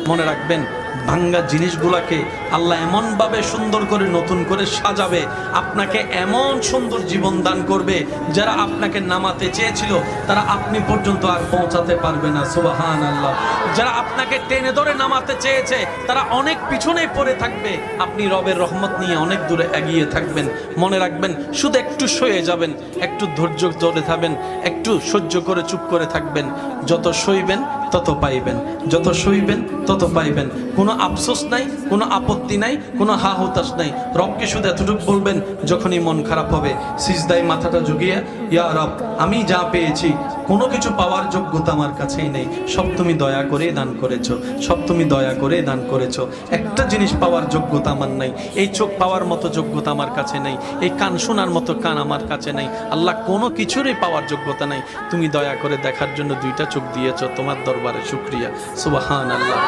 মনে রাখবেন, ভাঙ্গা জিনিসগুলাকে আল্লাহ এমনভাবে সুন্দর করে নতুন করে সাজাবে, আপনাকে এমন সুন্দর জীবন দান করবে, যারা আপনাকে নামাতে চেয়েছিল তারা আপনি পর্যন্ত আর পৌঁছাতে পারবে না। সুবহানাল্লাহ। যারা আপনাকে টেনে ধরে নামাতে চেয়েছে তারা অনেক পিছনে পড়ে থাকবে, আপনি রবের রহমত নিয়ে অনেক দূরে এগিয়ে থাকবেন। মনে রাখবেন, শুধু একটু সয়ে যাবেন, একটু ধৈর্য ধরে থাকবেন, একটু সহ্য করে চুপ করে থাকবেন। যত সইবেন তত পাইবেন, যত সইবেন তত পাইবেন। কোনো আফসোস নাই, কোনো আপত্তি নাই, কোনো হা হুতাশ নাই। রবকে শুধু এতটুকু বলবেন, যখনই মন খারাপ হবে সিজদায় মাথাটা ঝুঁকিয়ে, ইয়া রব, আমি যা পেয়েছি কোনো কিছু পাওয়ার যোগ্যতা আমার কাছেই নেই, সব তুমি দয়া করে দান করেছো, সব তুমি দয়া করে দান করেছো। একটা জিনিস পাওয়ার যোগ্যতা আমার নাই, এই চোখ পাওয়ার মতো যোগ্যতা আমার কাছে নেই, এই কান শোনার মতো কান আমার কাছে নেই। আল্লাহ, কোনো কিছুরই পাওয়ার যোগ্যতা নাই, তুমি দয়া করে দেখার জন্য দুইটা চোখ দিয়েছো, তোমার দরবারে শুকরিয়া। সুবহানাল্লাহ।